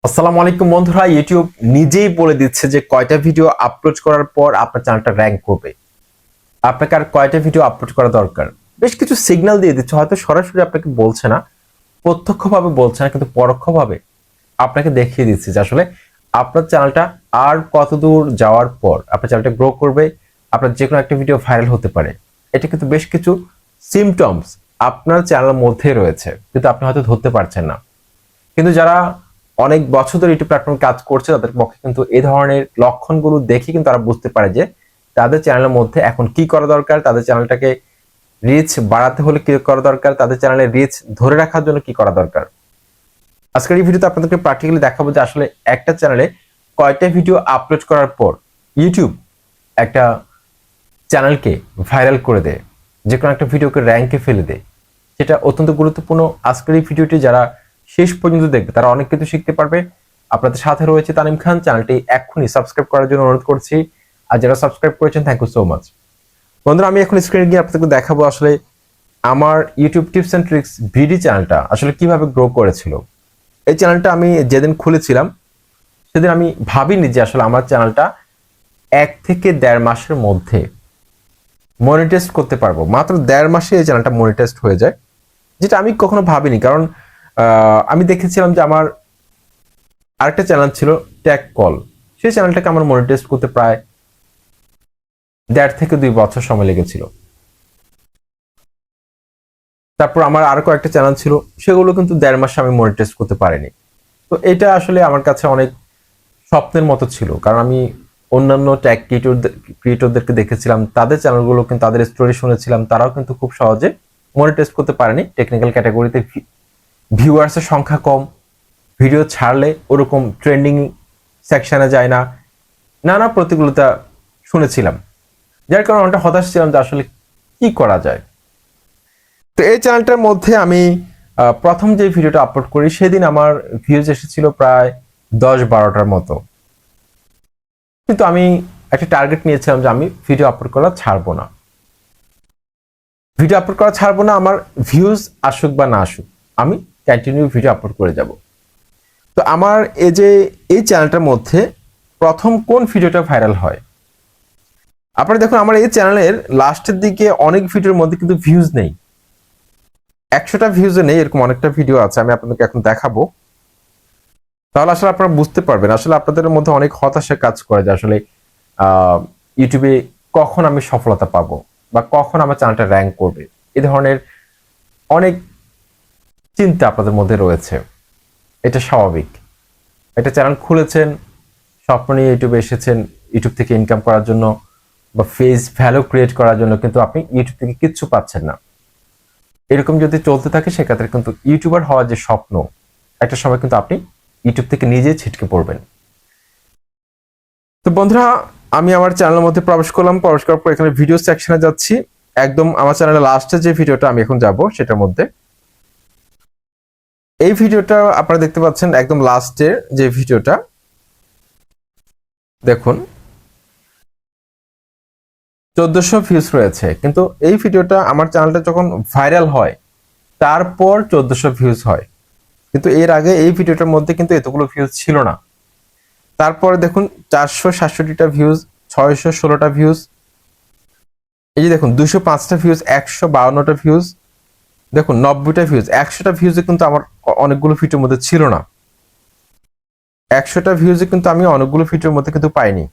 আসসালামু আলাইকুম বন্ধুরা, ইউটিউব নিজেই বলে দিচ্ছে যে কয়টা ভিডিও আপলোড করার পর আপনার চ্যানেলটা র‍্যাঙ্ক করবে। আপনাকে আর কয়টা ভিডিও আপলোড করা দরকার, বেশ কিছু সিগন্যাল দিয়ে দিচ্ছে। হয়তো সরাসরি আপনাকে বলছে না, প্রত্যক্ষভাবে বলছে না, কিন্তু পরোক্ষভাবে আপনাকে দেখিয়ে দিচ্ছে যে আসলে আপনার চ্যানেলটা আর কতদূর যাওয়ার পর আপনার চ্যানেলটা গ্রো করবে, আপনার যে কোনো একটা ভিডিও ভাইরাল হতে পারে। এটা কিন্তু বেশ কিছু সিমটমস আপনার চ্যানেলের মধ্যে রয়েছে, কিন্তু আপনি হয়তো ধরতে পারছেন না। কিন্তু যারা অনেক বছর ধরে ইউটিউব প্ল্যাটফর্মে কাজ করছে তাদের পক্ষে কিন্তু এই ধরনের লক্ষণগুলো দেখে কিন্তু তারা বুঝতে পারে যে তাদের চ্যানেলের মধ্যে এখন কি করা দরকার, তাদের চ্যানেলটাকে রিচ বাড়াতে হলে কি করা দরকার, তাদের চ্যানেলের রিচ ধরে রাখার জন্য কি করা দরকার। আজকের এই ভিডিওতে আপনাদেরকে প্র্যাকটিক্যালি দেখাবো যে আসলে একটা চ্যানেলে কয়টা ভিডিও আপলোড করার পর ইউটিউব একটা চ্যানেলকে ভাইরাল করে দেয়, যে কোনো একটা ভিডিওকে র্যাঙ্কে ফেলে দেয়। সেটা অত্যন্ত গুরুত্বপূর্ণ। আজকের এই ভিডিওটি যারা শেষ পর্যন্ত দেখবে তারা অনেক কিছু শিখতে পারবে। আপনাদের সাথে রয়েছে তানিম খান। চ্যানেলটি এক্ষুনি সাবস্ক্রাইব করার জন্য অনুরোধ করছি, আর যারা সাবস্ক্রাইব করেছেন থ্যাংক ইউ সো মাচ। বন্ধুরা, আমি এখন স্ক্রিনে গিয়ে আপনাদেরকে দেখাবো আসলে আমার ইউটিউব টিপস অ্যান্ড ট্রিক্স ভিডি চ্যানেলটা আসলে কিভাবে গ্রো করেছিল। এই চ্যানেলটা আমি যেদিন খুলেছিলাম সেদিন আমি ভাবিনি যে আসলে আমার চ্যানেলটা 1 থেকে 1.5 মাসের মধ্যে মনিটাইজ করতে পারবো। মাত্র 1.5 মাসে এই চ্যানেলটা মনিটাইজড হয়ে যায়, যেটা আমি কখনো ভাবিনি। কারণ আমি দেখেছিলাম যে আমার আরেকটা চ্যানেল ছিল ট্যাগ কল, সেই চ্যানেলটাকে আমার মনিটাইজ করতে প্রায় 1.5 থেকে 2 বছর সময় লেগেছিল। তারপর আমার আরো কয়েকটা চ্যানেল ছিল, সেগুলো কিন্তু 1.5 মাসে আমি মনিটাইজ করতে পারিনি। তো এটা আসলে আমার কাছে অনেক স্বপ্নের মতো ছিল, কারণ আমি অন্যান্য ট্যাগ ক্রিয়েটরদেরকে দেখেছিলাম, তাদের চ্যানেলগুলো কিন্তু তাদের স্টোরি শুনেছিলাম, তারাও কিন্তু খুব সহজে মনিটাইজ করতে পারেনি। টেকনিক্যাল ক্যাটাগরিতে ভিউয়ার্সের সংখ্যা কম, ভিডিও ছাড়লে ওরকম ট্রেন্ডিং সেকশনে যায় না, নানা প্রতিকূলতা শুনেছিলাম, যার কারণে অনেকটা হতাশ ছিলাম যে আসলে কি করা যায়। তো এই চ্যানেলটার মধ্যে আমি প্রথম যে ভিডিওটা আপলোড করি সেদিন আমার ভিউজ এসেছিল প্রায় 10-12টার মতো। কিন্তু আমি একটা টার্গেট নিয়েছিলাম যে আমি ভিডিও আপলোড করা ছাড়বো না, আমার ভিউজ আসুক বা না আসুক, আমি কন্টিনিউ ভিডিও আপলোড করে যাব। তো আমার এই চ্যানেলটার মধ্যে প্রথম কোন ভিডিওটা ভাইরাল হয়, আপনারা দেখুন আমার এই চ্যানেলের লাস্টের দিকে অনেক ভিডিওর মধ্যে কিন্তু ভিউজ নেই, 100টা ভিউজও নেই। এরকম অনেকটা ভিডিও আছে, আমি আপনাদেরকে এখন দেখাবো। তাহলে আসলে আপনারা বুঝতে পারবেন আসলে আপনাদের মধ্যে অনেক হতাশা কাজ করে যে আসলে ইউটিউবে কখন আমি সফলতা পাবো বা কখন আমার চ্যানেলটা র্যাঙ্ক করবে। এই ধরনের অনেক চিন্তা আপনাদের মধ্যে রয়েছে, এটা স্বাভাবিক। একটা চ্যানেল খুলেছেন, স্বপ্ন নিয়ে ইউটিউবে এসেছেন ইউটিউব থেকে ইনকাম করার জন্য বা ফেস ভ্যালু ক্রিয়েট করার জন্য, কিন্তু আপনি ইউটিউব থেকে কিচ্ছু পাচ্ছেন না। এরকম যদি চলতে থাকে সেক্ষেত্রে কিন্তু ইউটিউবার হওয়ার যে স্বপ্ন, একটা সময় কিন্তু আপনি ইউটিউব থেকে নিজেই ছিটকে পড়বেন। তো বন্ধুরা, আমি আমার চ্যানেলের মধ্যে প্রবেশ করার পর এখানে ভিডিও সেকশনে যাচ্ছি। একদম আমার চ্যানেলের লাস্টে যে ভিডিওটা আমি এখন যাব সেটার মধ্যে এই ভিডিওটা আপনারা দেখতে পাচ্ছেন, একদম লাস্টের যে ভিডিওটা দেখুন 1400 ভিউজ রয়েছে। কিন্তু এই ভিডিওটা আমার চ্যানেলটা যখন ভাইরাল হয় তারপর 1400 ভিউজ হয়, কিন্তু এর আগে এই ভিডিওটার মধ্যে কিন্তু এতগুলো ভিউজ ছিল না। তারপরে দেখুন 467টা ভিউজ, 616টা ভিউজ, এই যে দেখুন 205টা ভিউজ, 152টা ভিউজ, দেখুন 90টা ভিউজ। 100টা ভিউজে কিন্তু আমার অনেকগুলো ভিডিওর মধ্যে ছিল না, 100টা ভিউজে কিন্তু আমি অনেকগুলো ভিডিওর মধ্যে কিন্তু পাইনি।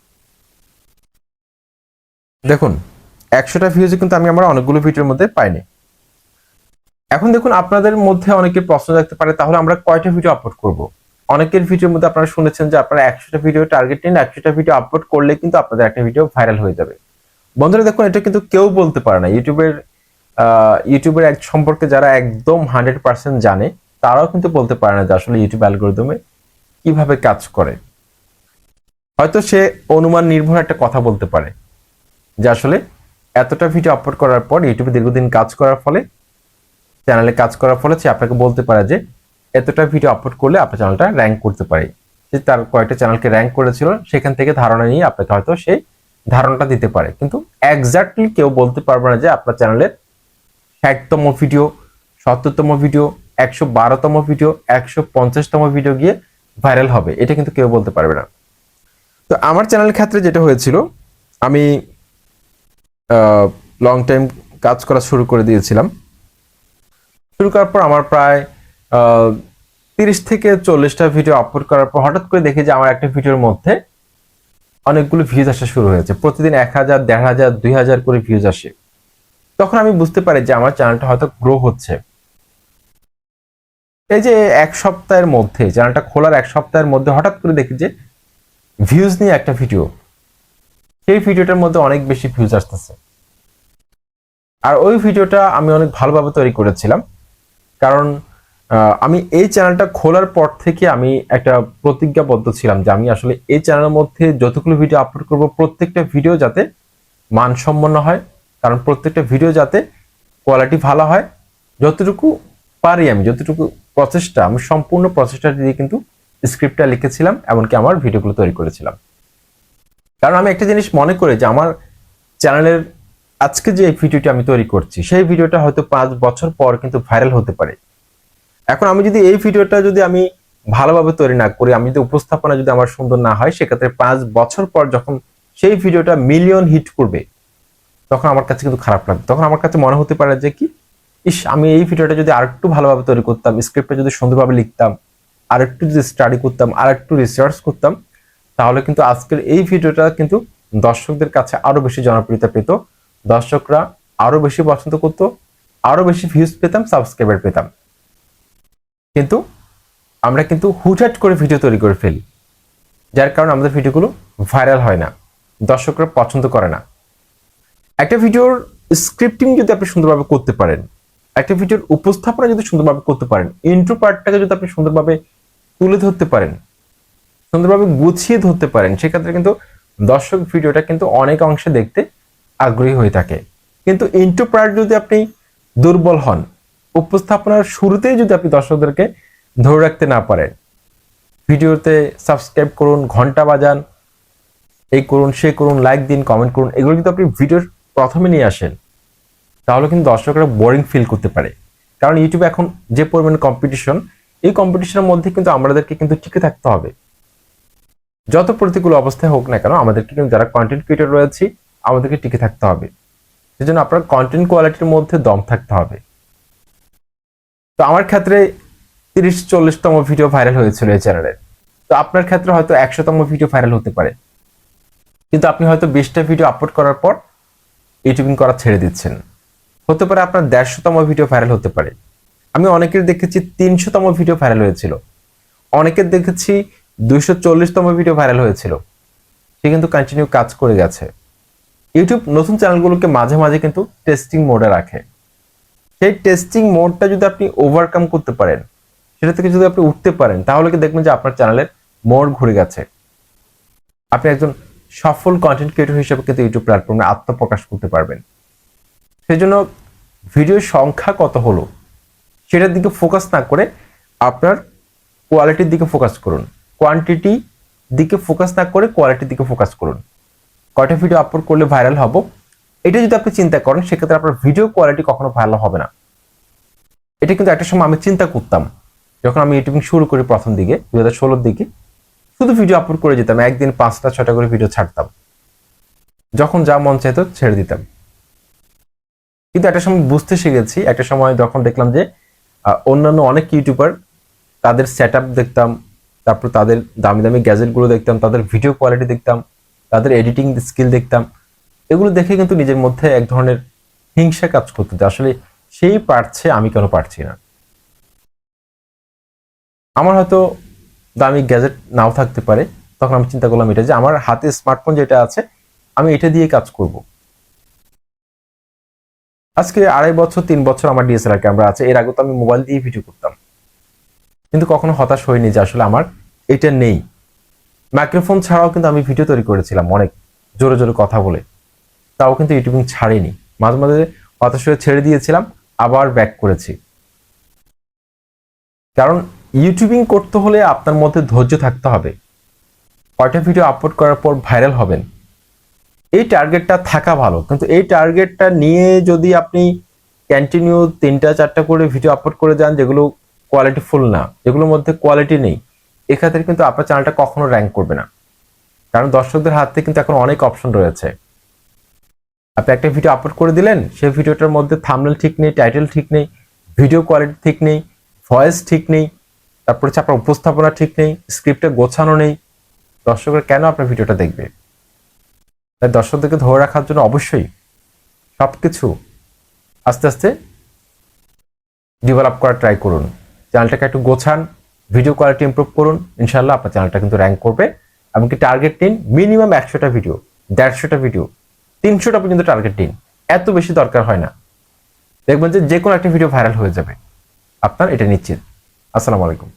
দেখুন 100টা ভিউজে কিন্তু আমি আমার অনেকগুলো ভিডিওর মধ্যে পাইনি। এখন দেখুন আপনাদের মধ্যে অনেকের প্রশ্ন থাকতে পারে, তাহলে আমরা কয়টা ভিডিও আপলোড করব। অনেকের ভিডিওর মধ্যে আপনারা শুনেছেন যে আপনারা 100টা ভিডিও টার্গেট নিন, 100টা ভিডিও আপলোড করলে কিন্তু আপনাদের একটা ভিডিও ভাইরাল হয়ে যাবে। বন্ধুরা দেখুন, এটা কিন্তু কেউ বলতে পারে না। ইউটিউবের এক সম্পর্কে যারা একদম 100% জানে তারাও কিন্তু বলতে পারে না যে আসলে ইউটিউব অ্যালগরিদমে কিভাবে কাজ করে। হয়তো সে অনুমান নির্ভর একটা কথা বলতে পারে যে আসলে এতটা ভিডিও আপলোড করার পর ইউটিউবে দীর্ঘদিন কাজ করার ফলে, চ্যানেলে কাজ করার ফলে সে আপনাকে বলতে পারে যে এতটা ভিডিও আপলোড করলে আপনার চ্যানেলটা র্যাঙ্ক করতে পারে। যে তার কয়েকটা চ্যানেলকে র্যাঙ্ক করেছিল সেখান থেকে ধারণা নিয়ে আপনাকে হয়তো সেই ধারণাটা দিতে পারে, কিন্তু এক্স্যাক্টলি কেউ বলতে পারবে না যে আপনার চ্যানেলের 60তম ভিডিও, 70তম ভিডিও, 112তম ভিডিও, 150তম ভিডিও গিয়ে ভাইরাল হবে, এটা কিন্তু কেউ বলতে পারবে না। তো আমার চ্যানেলের ক্ষেত্রে যেটা হয়েছিল, আমি লং টাইম কাজ করা শুরু করে দিয়েছিলাম। শুরু করার পর আমার প্রায় 30 থেকে 40টা ভিডিও আপলোড করার পর হঠাৎ করে দেখি যে আমার একটা ভিডিওর মধ্যে অনেকগুলো ভিউজ আসা শুরু হয়েছে। প্রতিদিন 1000, 1500, 2000 করে ভিউজ আসে। তখন আমি বুঝতে পারি যে আমার চ্যানেলটা হয়তো গ্রো হচ্ছে। এই যে এক সপ্তাহের মধ্যে, চ্যানেলটা খোলার এক সপ্তাহের মধ্যে হঠাৎ করে দেখি যে ভিউজ নিয়ে একটা ভিডিও, সেই ভিডিওটার মধ্যে অনেক বেশি ভিউজ আসতেছে। আর ওই ভিডিওটা আমি অনেক ভালোভাবে তৈরি করেছিলাম, কারণ আমি এই চ্যানেলটা খোলার পর থেকে আমি একটা প্রতিজ্ঞাবদ্ধ ছিলাম যে আমি আসলে এই চ্যানেলের মধ্যে যতগুলো ভিডিও আপলোড করব প্রত্যেকটা ভিডিও যাতে মানসম্পন্ন হয়, কারণ প্রত্যেকটা ভিডিও যাতে কোয়ালিটি ভালো হয়। যতটুকু পারি আমি, যতটুকু প্রচেষ্টা, আমি সম্পূর্ণ প্রচেষ্টা দিয়ে কিন্তু স্ক্রিপ্টটা লিখেছিলাম, এমনকি আমার ভিডিওগুলো তৈরি করেছিলাম। কারণ আমি একটা জিনিস মনে করি যে আমার চ্যানেলের আজকে যে ভিডিওটি আমি তৈরি করছি, সেই ভিডিওটা হয়তো 5 বছর পর কিন্তু ভাইরাল হতে পারে। এখন আমি যদি এই ভিডিওটা যদি আমি ভালোভাবে তৈরি না করি, আমি যদি উপস্থাপনা যদি আমার সুন্দর না হয়, সেক্ষেত্রে 5 বছর পর যখন সেই ভিডিওটা মিলিয়ন হিট করবে, তখন আমার কাছে কিন্তু খারাপ লাগবে। তখন আমার কাছে মনে হতে পারে যে কি, ইস, আমি এই ভিডিওটা যদি আরেকটু ভালোভাবে তৈরি করতাম, স্ক্রিপ্টটা যদি সুন্দরভাবে লিখতাম, আরেকটু যদি স্টাডি করতাম, আরেকটু রিসার্চ করতাম, তাহলে কিন্তু আজকের এই ভিডিওটা কিন্তু দর্শকদের কাছে আরো বেশি জনপ্রিয়তা পেত, দর্শকরা আরো বেশি পছন্দ করতো, আরো বেশি ভিউজ পেতাম, সাবস্ক্রাইবার পেতাম। কিন্তু আমরা কিন্তু হুটহাট করে ভিডিও তৈরি করে ফেলি, যার কারণে আমাদের ভিডিওগুলো ভাইরাল হয় না, দর্শকরা পছন্দ করে না। একটা ভিডিওর স্ক্রিপ্টিং যদি আপনি সুন্দরভাবে করতে পারেন, একটা ভিডিওর উপস্থাপনা যদি সুন্দরভাবে করতে পারেন, ইন্ট্রো পার্টটাকে যদি আপনি সুন্দরভাবে তুলে ধরতে পারেন, সুন্দরভাবে গুছিয়ে ধরতে পারেন, সেক্ষেত্রে কিন্তু দর্শক ভিডিওটা কিন্তু অনেক অংশে দেখতে আগ্রহী হয়ে থাকে। কিন্তু ইন্ট্রো পার্ট যদি আপনি দুর্বল হন, উপস্থাপনার শুরুতেই যদি আপনি দর্শকদেরকে ধরে রাখতে না পারেন, ভিডিওতে সাবস্ক্রাইব করুন, ঘন্টা বাজান, এই করুন, সে করুন, লাইক দিন, কমেন্ট করুন, এগুলো কিন্তু আপনি ভিডিওর প্রথমে নিয়ে আসেন, তাহলে কিন্তু দর্শকরা বোরিং ফিল করতে পারে। কারণ ইউটিউবে এখন যে পরিমাণ কম্পিটিশন, এই কম্পিটিশনের মধ্যে কিন্তু আমাদেরকে কিন্তু টিকে থাকতে হবে। যত প্রতিকূল অবস্থায় হোক না কেন, আমাদেরকে কিন্তু যারা কন্টেন্ট ক্রিয়েটর রয়েছে, আমাদেরকে টিকে থাকতে হবে। সেজন্য আপনার কন্টেন্ট কোয়ালিটির মধ্যে দম থাকতে হবে। তো আমার ক্ষেত্রে 30-40তম ভিডিও ভাইরাল হয়েছিল এই চ্যানেলে। তো আপনার ক্ষেত্রে হয়তো 100তম ভিডিও ভাইরাল হতে পারে, কিন্তু আপনি হয়তো 20টা ভিডিও আপলোড করার পর ইউটিউবিং করা ছেড়ে দিচ্ছেন। হতে পারে আপনার 150তম ভিডিও ভাইরাল হতে পারে। আমি অনেকের দেখেছি 300তম ভিডিও ভাইরাল হয়েছিল, অনেকের দেখেছি 240তম ভিডিও ভাইরাল হয়েছিল। সে কিন্তু কন্টিনিউ কাজ করে গেছে। ইউটিউব নতুন চ্যানেলগুলোকে মাঝে মাঝে কিন্তু টেস্টিং মোডে রাখে। সেই টেস্টিং মোডটা যদি আপনি ওভারকাম করতে পারেন, সেটা থেকে যদি আপনি উঠতে পারেন, তাহলে কি দেখবেন যে আপনার চ্যানেলের মোড় ঘুরে গেছে। আপনি একজন সফল কন্টেন্ট ক্রিয়েটর হিসেবে কিন্তু ইউটিউব প্ল্যাটফর্মে আত্মপ্রকাশ করতে পারবেন। সেই জন্য ভিডিওর সংখ্যা কত হলো সেটার দিকে ফোকাস না করে আপনার কোয়ালিটির দিকে ফোকাস করুন। কোয়ান্টিটি দিকে ফোকাস না করে কোয়ালিটির দিকে ফোকাস করুন। কয়টা ভিডিও আপলোড করলে ভাইরাল হব, এটা যদি আপনি চিন্তা করেন, সেক্ষেত্রে আপনার ভিডিও কোয়ালিটি কখনো ভালো হবে না। এটা কিন্তু একটা সময় আমি চিন্তা করতাম, যখন আমি ইউটিউবিং শুরু করি প্রথম দিকে 2016-র দিকে, শুধু ভিডিও আপলোড করে যেতাম, একদিন 5টা-6টা করে ভিডিও ছাড়তাম, যখন যা মন চাইতো ছেড়ে দিতাম। কিন্তু একটা সময় বুঝতে শিখেছি, একটা সময় যখন দেখলাম যে অন্যান্য অনেক ইউটিউবার, তাদের সেট আপ দেখতাম, তারপর তাদের দামি দামি গ্যাজেটগুলো দেখতাম, তাদের ভিডিও কোয়ালিটি দেখতাম, তাদের এডিটিং স্কিল দেখতাম, এগুলো দেখে কিন্তু নিজের মধ্যে এক ধরনের হিংসা কাজ করতো যে আসলে সেই পারছে, আমি কেন পারছি না। আমার হয়তো দামি গ্যাজেট নাও থাকতে পারে, তখন আমি চিন্তা করলাম এটা যে আমার হাতে স্মার্টফোন যেটা আছে, আমি এটা দিয়ে কাজ করব। আজকে 2.5 বছর 3 বছর আমার ডিএসএলআর ক্যামেরা আছে, এর আগে তো আমি মোবাইল দিয়ে ভিডিও করতাম, কিন্তু কখনো হতাশ হইনি যে আসলে আমার এটা নেই। মাইক্রোফোন ছাড়াও কিন্তু আমি ভিডিও তৈরি করেছিলাম অনেক জোরে জোরে কথা বলে, তাও কিন্তু ইউটিউবিং ছাড়িনি। মাঝে মাঝে হতাশ হয়ে ছেড়ে দিয়েছিলাম, আবার ব্যাক করেছি। কারণ ইউটিউবিং করতে হলে আপনার মধ্যে ধৈর্য থাকতে হবে। কয়টা ভিডিও আপলোড করার পর ভাইরাল হবেন, এই টার্গেটটা থাকা ভালো। কিন্তু এই টার্গেটটা নিয়ে যদি আপনি কন্টিনিউ 3টা 4টা করে ভিডিও আপলোড করে যান, যেগুলো কোয়ালিটিফুল না, যেগুলোর মধ্যে কোয়ালিটি নেই, এক্ষেত্রে কিন্তু আপনার চ্যানেলটা কখনো র্যাঙ্ক করবে না, কারণ দর্শকদের হাতে কিন্তু এখন অনেক অপশন রয়েছে। আপনি একটা ভিডিও আপলোড করে দিলেন, সেই ভিডিওটার মধ্যে থাম্বনেল ঠিক নেই, টাইটেল ঠিক নেই, ভিডিও কোয়ালিটি ঠিক নেই, ভয়েস ঠিক নেই, তারপর হচ্ছে আপনার উপস্থাপনা ঠিক নেই, স্ক্রিপ্টে গোছানো নেই, দর্শকরা কেন আপনার ভিডিওটা দেখবে? তাই দর্শকদেরকে ধরে রাখার জন্য অবশ্যই সবকিছু আস্তে আস্তে ডেভেলপ করার ট্রাই করুন। চ্যানেলটাকে একটু গোছান, ভিডিও কোয়ালিটি ইমপ্রুভ করুন, ইনশাল্লাহ আপনার চ্যানেলটা কিন্তু র্যাঙ্ক করবে। এমনকি টার্গেট নিন মিনিমাম 100টা ভিডিও, 150টা ভিডিও, 300টা পর্যন্ত টার্গেট নিন, এত বেশি দরকার হয় না। দেখবেন যে কোনো একটা ভিডিও ভাইরাল হয়ে যাবে, আপনার এটা নিশ্চিত। আসসালামু আলাইকুম।